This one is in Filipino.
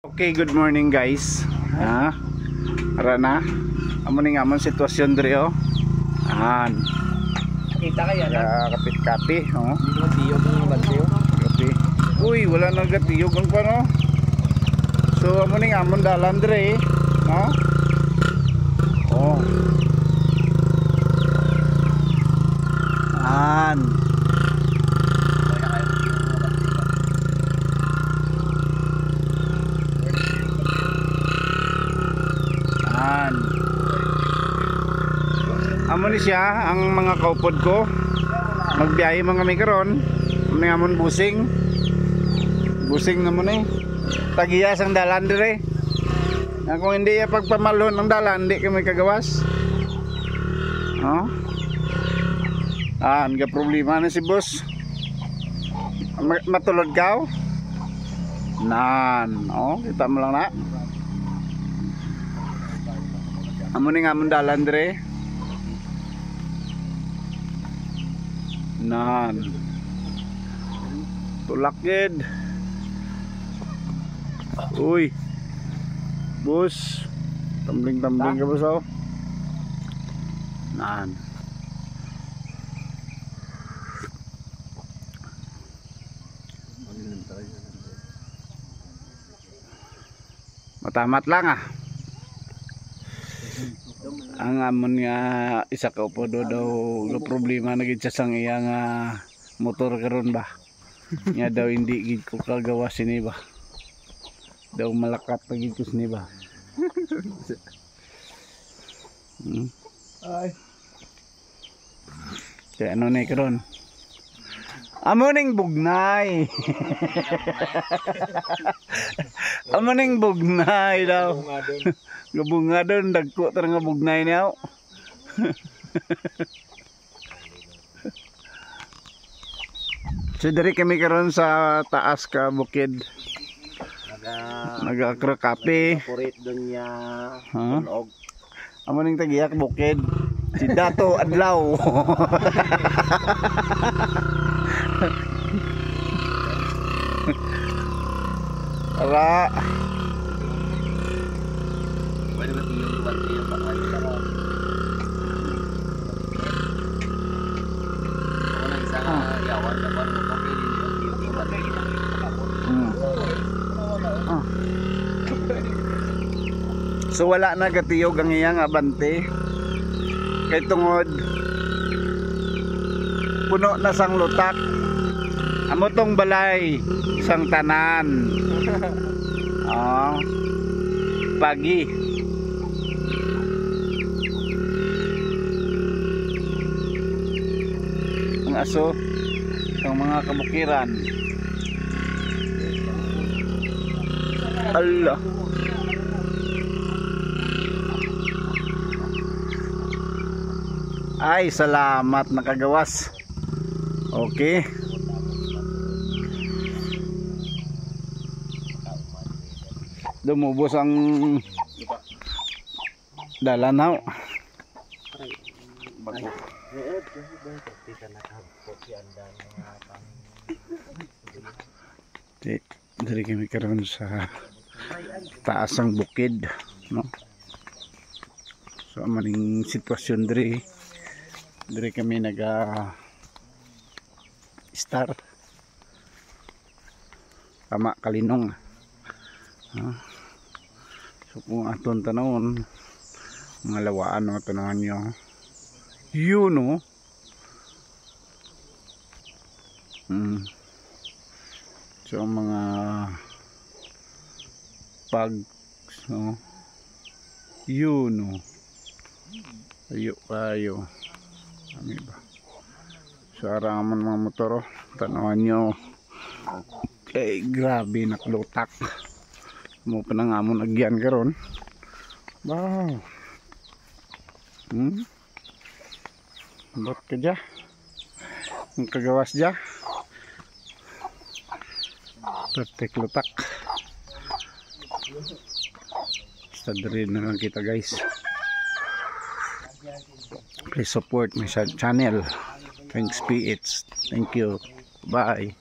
Okay, good morning guys. Ara na. Amo ning amon sitwasyon diri oh. Kita kaya na kapit-kapi, oh. hindi mo tiyog ng bantiyo. Kapi. Uy, wala nang gatiyog ang pano. So amo ning amon dalan diri, no? Oh. Amo ni siya ang mga kaupod ko. Magbiyahe mga may karon. May amon busing. Busing na mo ni. Tagiyas ang dalan dire. Kung hindi ya pagpamalon ng dalan, hindi kami kagawas. Oh. Nga problema na si boss. Matulod ka? Oh, kita mo lang na. Amo ni amon dalan dire. Tulakid. Uy bus, tambling-tambling ka ba sao? Matamat lang ang amon nga isa ka upo daw problema na gid sa iyang motor karon ba nya daw hindi gid ko kagawa sini ba daw malakat na gid ko sini ba. Ay kaya ano na karon amo ning bugnay. Amo ning bugnay daw. Gabunga doon, dagko tar nga bugnay niya. So dari kami karon sa taas ka bukid. Nagakro-kape. Purit doon niya. Amo ning tagiyak bukid. Si Dato Adlaw. Ara. So wala na gatiyog ang iyang abante kay tungod puno na sang lutak. Amo tong balay sang tanan. Pagi ang aso sang mga kabukiran. Allah. Ay, salamat nakagawas. Okay. Dumubos ang dalanaw. Dari kami karon sa taas ng bukid, no? So maning sitwasyon diri kami star tama kalinong. So kung aton tanawon mga lawaan o tanawan nyo yun no. So mga yun no. Ayo kami ba so araman mga motor tanawan nyo grabe naklutak mo pa nang amon agyan karon. Wow. Bot ka dya ang kagawas dya perfect lutak. Basta diri na lang kita guys. Please support my channel. Thanks PH. Thank you. Bye.